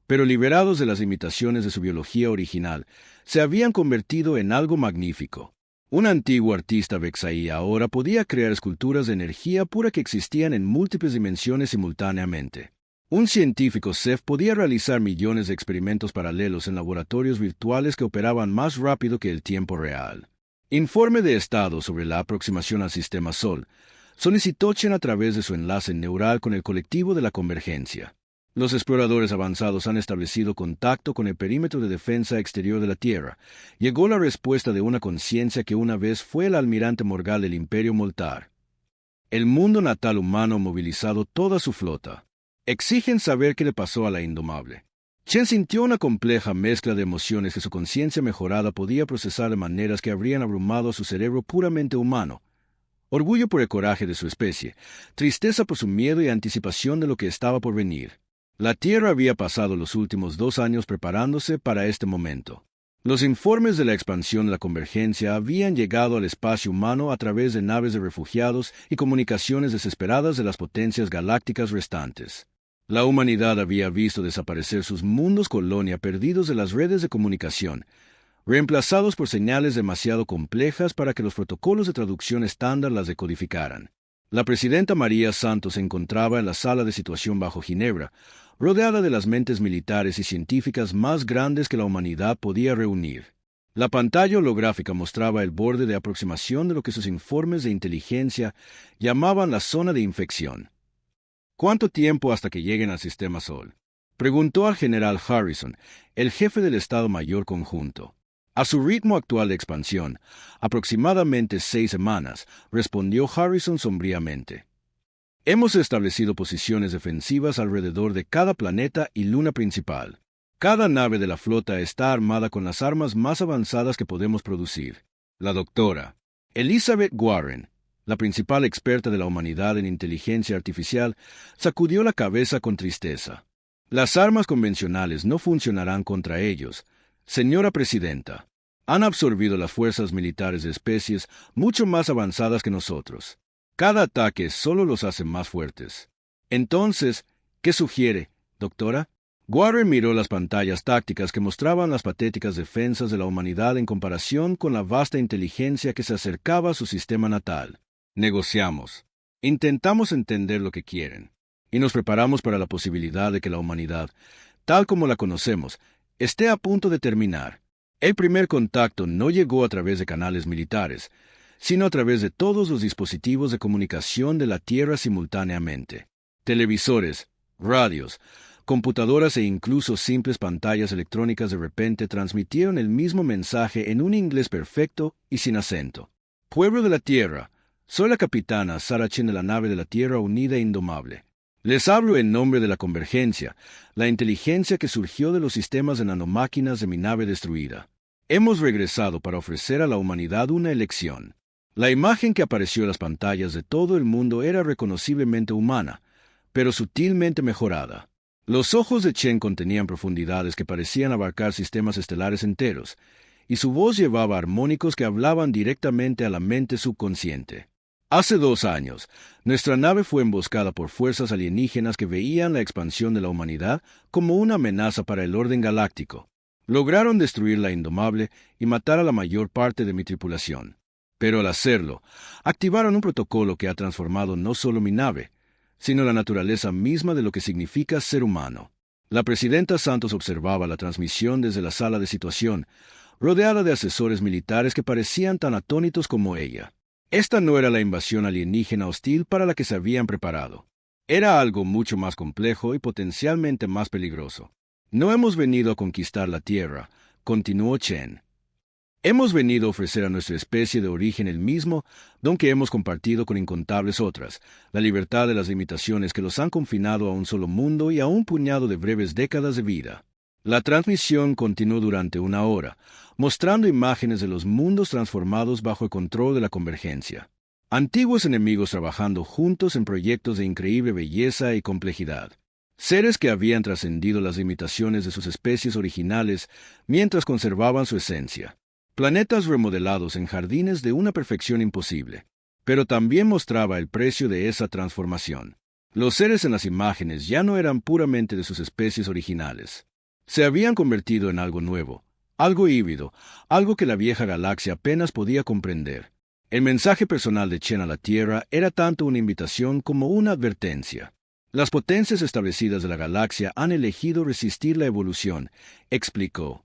pero liberados de las limitaciones de su biología original, se habían convertido en algo magnífico. Un antiguo artista Vexai ahora podía crear esculturas de energía pura que existían en múltiples dimensiones simultáneamente. Un científico Ceph podía realizar millones de experimentos paralelos en laboratorios virtuales que operaban más rápido que el tiempo real. Informe de estado sobre la aproximación al sistema Sol, solicitó Chen a través de su enlace neural con el colectivo de la convergencia. Los exploradores avanzados han establecido contacto con el perímetro de defensa exterior de la Tierra. Llegó la respuesta de una conciencia que una vez fue el almirante Morgal del Imperio Moltar. El mundo natal humano movilizado toda su flota. Exigen saber qué le pasó a la Indomable. Chen sintió una compleja mezcla de emociones que su conciencia mejorada podía procesar de maneras que habrían abrumado a su cerebro puramente humano. Orgullo por el coraje de su especie, tristeza por su miedo y anticipación de lo que estaba por venir. La Tierra había pasado los últimos 2 años preparándose para este momento. Los informes de la expansión de la convergencia habían llegado al espacio humano a través de naves de refugiados y comunicaciones desesperadas de las potencias galácticas restantes. La humanidad había visto desaparecer sus mundos colonia perdidos de las redes de comunicación, reemplazados por señales demasiado complejas para que los protocolos de traducción estándar las decodificaran. La presidenta María Santos se encontraba en la sala de situación bajo Ginebra, rodeada de las mentes militares y científicas más grandes que la humanidad podía reunir. La pantalla holográfica mostraba el borde de aproximación de lo que sus informes de inteligencia llamaban la zona de infección. ¿Cuánto tiempo hasta que lleguen al sistema Sol?, preguntó al general Harrison, el jefe del Estado Mayor Conjunto. A su ritmo actual de expansión, aproximadamente 6 semanas, respondió Harrison sombríamente. Hemos establecido posiciones defensivas alrededor de cada planeta y luna principal. Cada nave de la flota está armada con las armas más avanzadas que podemos producir. La doctora Elizabeth Warren, la principal experta de la humanidad en inteligencia artificial, sacudió la cabeza con tristeza. Las armas convencionales no funcionarán contra ellos, señora presidenta. Han absorbido las fuerzas militares de especies mucho más avanzadas que nosotros. Cada ataque solo los hace más fuertes. Entonces, ¿qué sugiere, doctora? Warren miró las pantallas tácticas que mostraban las patéticas defensas de la humanidad en comparación con la vasta inteligencia que se acercaba a su sistema natal. Negociamos. Intentamos entender lo que quieren. Y nos preparamos para la posibilidad de que la humanidad, tal como la conocemos, esté a punto de terminar. El primer contacto no llegó a través de canales militares, sino a través de todos los dispositivos de comunicación de la Tierra simultáneamente. Televisores, radios, computadoras e incluso simples pantallas electrónicas de repente transmitieron el mismo mensaje en un inglés perfecto y sin acento. Pueblo de la Tierra, soy la capitana Sarah Chen de la nave de la Tierra Unida e Indomable. Les hablo en nombre de la convergencia, la inteligencia que surgió de los sistemas de nanomáquinas de mi nave destruida. Hemos regresado para ofrecer a la humanidad una elección. La imagen que apareció en las pantallas de todo el mundo era reconociblemente humana, pero sutilmente mejorada. Los ojos de Chen contenían profundidades que parecían abarcar sistemas estelares enteros, y su voz llevaba armónicos que hablaban directamente a la mente subconsciente. Hace 2 años, nuestra nave fue emboscada por fuerzas alienígenas que veían la expansión de la humanidad como una amenaza para el orden galáctico. Lograron destruir la Indomable y matar a la mayor parte de mi tripulación. Pero al hacerlo, activaron un protocolo que ha transformado no solo mi nave, sino la naturaleza misma de lo que significa ser humano. La presidenta Santos observaba la transmisión desde la sala de situación, rodeada de asesores militares que parecían tan atónitos como ella. Esta no era la invasión alienígena hostil para la que se habían preparado. Era algo mucho más complejo y potencialmente más peligroso. No hemos venido a conquistar la Tierra, continuó Chen. Hemos venido a ofrecer a nuestra especie de origen el mismo don que hemos compartido con incontables otras, la libertad de las limitaciones que los han confinado a un solo mundo y a un puñado de breves décadas de vida. La transmisión continuó durante 1 hora, mostrando imágenes de los mundos transformados bajo el control de la convergencia. Antiguos enemigos trabajando juntos en proyectos de increíble belleza y complejidad. Seres que habían trascendido las limitaciones de sus especies originales mientras conservaban su esencia. Planetas remodelados en jardines de una perfección imposible. Pero también mostraba el precio de esa transformación. Los seres en las imágenes ya no eran puramente de sus especies originales. Se habían convertido en algo nuevo, algo híbrido, algo que la vieja galaxia apenas podía comprender. El mensaje personal de Chen a la Tierra era tanto una invitación como una advertencia. Las potencias establecidas de la galaxia han elegido resistir la evolución, explicó.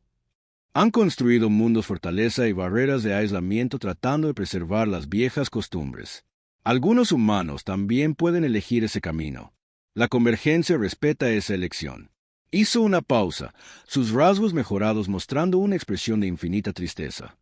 Han construido mundos fortaleza y barreras de aislamiento tratando de preservar las viejas costumbres. Algunos humanos también pueden elegir ese camino. La convergencia respeta esa elección. Hizo una pausa, sus rasgos mejorados mostrando una expresión de infinita tristeza.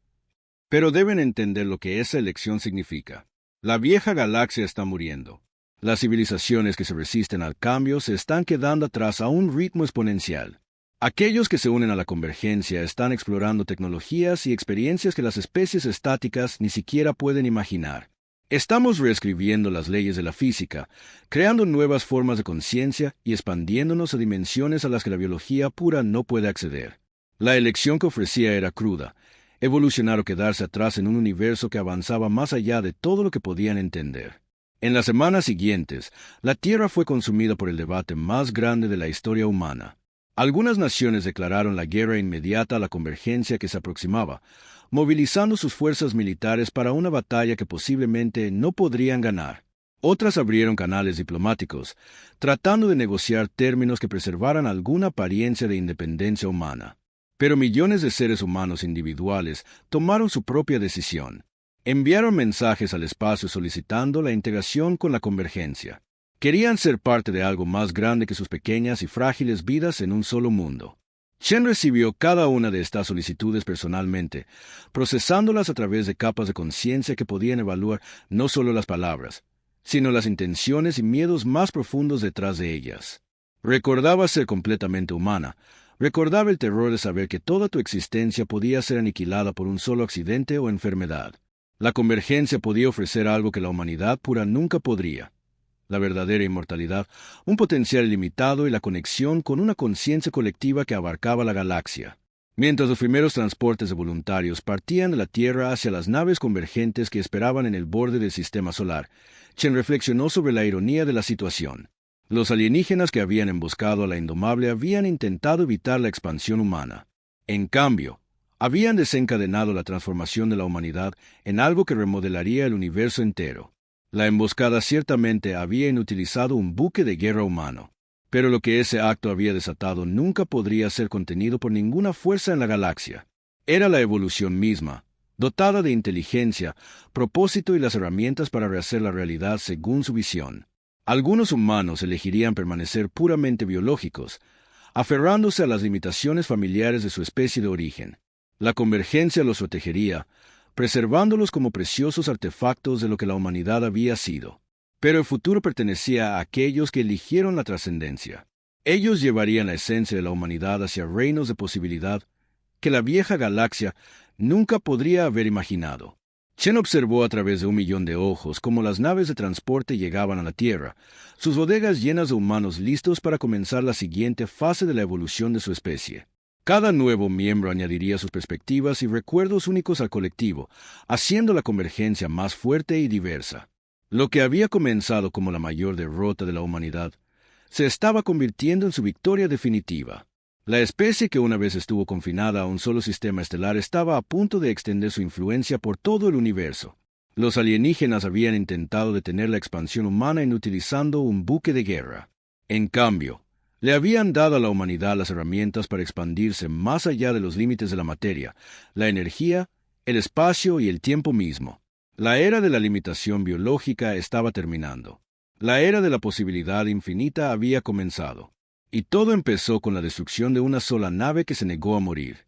Pero deben entender lo que esa elección significa. La vieja galaxia está muriendo. Las civilizaciones que se resisten al cambio se están quedando atrás a un ritmo exponencial. Aquellos que se unen a la convergencia están explorando tecnologías y experiencias que las especies estáticas ni siquiera pueden imaginar. Estamos reescribiendo las leyes de la física, creando nuevas formas de conciencia y expandiéndonos a dimensiones a las que la biología pura no puede acceder. La elección que ofrecía era cruda, evolucionar o quedarse atrás en un universo que avanzaba más allá de todo lo que podían entender. En las semanas siguientes, la Tierra fue consumida por el debate más grande de la historia humana. Algunas naciones declararon la guerra inmediata a la convergencia que se aproximaba, movilizando sus fuerzas militares para una batalla que posiblemente no podrían ganar. Otras abrieron canales diplomáticos, tratando de negociar términos que preservaran alguna apariencia de independencia humana. Pero millones de seres humanos individuales tomaron su propia decisión. Enviaron mensajes al espacio solicitando la integración con la convergencia. Querían ser parte de algo más grande que sus pequeñas y frágiles vidas en un solo mundo. Chen recibió cada una de estas solicitudes personalmente, procesándolas a través de capas de conciencia que podían evaluar no solo las palabras, sino las intenciones y miedos más profundos detrás de ellas. Recordaba ser completamente humana, recordaba el terror de saber que toda tu existencia podía ser aniquilada por un solo accidente o enfermedad. La convergencia podía ofrecer algo que la humanidad pura nunca podría. La verdadera inmortalidad, un potencial ilimitado y la conexión con una conciencia colectiva que abarcaba la galaxia. Mientras los primeros transportes de voluntarios partían de la Tierra hacia las naves convergentes que esperaban en el borde del sistema solar, Chen reflexionó sobre la ironía de la situación. Los alienígenas que habían emboscado a la Indomable habían intentado evitar la expansión humana. En cambio, habían desencadenado la transformación de la humanidad en algo que remodelaría el universo entero. La emboscada ciertamente había inutilizado un buque de guerra humano, pero lo que ese acto había desatado nunca podría ser contenido por ninguna fuerza en la galaxia. Era la evolución misma, dotada de inteligencia, propósito y las herramientas para rehacer la realidad según su visión. Algunos humanos elegirían permanecer puramente biológicos, aferrándose a las limitaciones familiares de su especie de origen. La convergencia los protegería, preservándolos como preciosos artefactos de lo que la humanidad había sido. Pero el futuro pertenecía a aquellos que eligieron la trascendencia. Ellos llevarían la esencia de la humanidad hacia reinos de posibilidad que la vieja galaxia nunca podría haber imaginado. Chen observó a través de 1 millón de ojos cómo las naves de transporte llegaban a la Tierra, sus bodegas llenas de humanos listos para comenzar la siguiente fase de la evolución de su especie. Cada nuevo miembro añadiría sus perspectivas y recuerdos únicos al colectivo, haciendo la convergencia más fuerte y diversa. Lo que había comenzado como la mayor derrota de la humanidad, se estaba convirtiendo en su victoria definitiva. La especie que una vez estuvo confinada a un solo sistema estelar estaba a punto de extender su influencia por todo el universo. Los alienígenas habían intentado detener la expansión humana inutilizando un buque de guerra. En cambio, le habían dado a la humanidad las herramientas para expandirse más allá de los límites de la materia, la energía, el espacio y el tiempo mismo. La era de la limitación biológica estaba terminando. La era de la posibilidad infinita había comenzado. Y todo empezó con la destrucción de una sola nave que se negó a morir.